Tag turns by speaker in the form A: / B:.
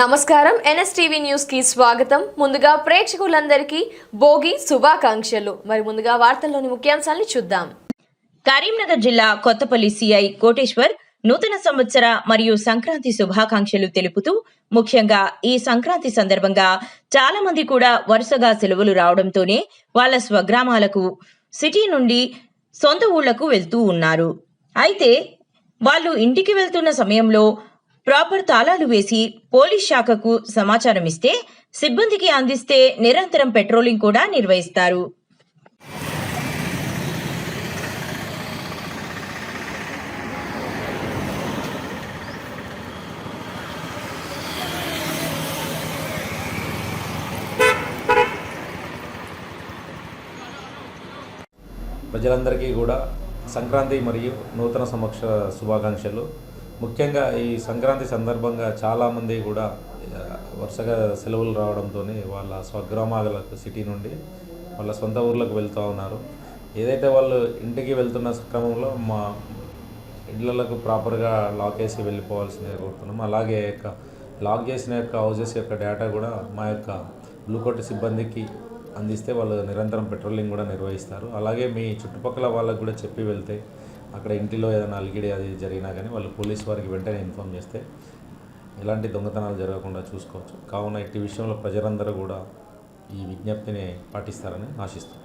A: నమస్కారం NSTV news కి స్వాగతం. ముందుగా ప్రేక్షకులందరికీ భోగి శుభాకాంక్షలు. మరి ముందుగా వార్తల్లోని ముఖ్యాంశాలను చూద్దాం.
B: కరీంనగర్ జిల్లా కొత్తపల్లి సిఐ కోటేశ్వర్ నూతన సంవత్సర మరియు సంక్రాంతి శుభాకాంక్షలు తెలుపుతూ ముఖ్యంగా ఈ సంక్రాంతి సందర్భంగా చాలా మంది కూడా వరుసగా సెలవులు రావడంతోనే వాళ్ళ స్వగ్రామాలకు సిటీ నుండి సొంత ఊళ్లకు వెళ్తూ ఉన్నారు. అయితే వాళ్ళు ఇంటికి వెళ్తున్న సమయంలో ప్రాపర్ తాళాలు వేసి పోలీస్ శాఖకు సమాచారం ఇస్తే సిబ్బందికి అందిస్తే నిరంతరం పెట్రోలింగ్ కూడా నిర్వహిస్తారు.
C: ప్రజలందరికీ కూడా సంక్రాంతి మరియు నూతన సంవత్సర శుభాకాంక్షలు. ముఖ్యంగా ఈ సంక్రాంతి సందర్భంగా చాలామంది కూడా వరుసగా సెలవులు రావడంతో వాళ్ళ స్వగ్రామాలకు సిటీ నుండి వాళ్ళ సొంత ఊర్లకు వెళ్తూ ఉన్నారు. ఏదైతే వాళ్ళు ఇంటికి వెళ్తున్న క్రమంలో మా ఇళ్లకు ప్రాపర్గా లాక్ వేసి వెళ్ళిపోవాల్సిందిగా కోరుతున్నాం. అలాగే లాక్ చేసిన హౌజెస్ యొక్క డేటా కూడా మా యొక్క బ్లూకోట్ సిబ్బందికి అందిస్తే వాళ్ళు నిరంతరం పెట్రోలింగ్ కూడా నిర్వహిస్తారు. అలాగే మీ చుట్టుపక్కల వాళ్ళకు కూడా చెప్పి వెళ్తే అక్కడ ఇంటిలో ఏదైనా అలిగిడి అది జరిగినా కానీ వాళ్ళు పోలీస్ వారికి వెంటనే ఇన్ఫామ్ చేస్తే ఎలాంటి దొంగతనాలు జరగకుండా చూసుకోవచ్చు. కావున ఇట్టి విషయంలో ప్రజలందరూ కూడా ఈ విజ్ఞప్తిని పాటిస్తారని ఆశిస్తున్నాను.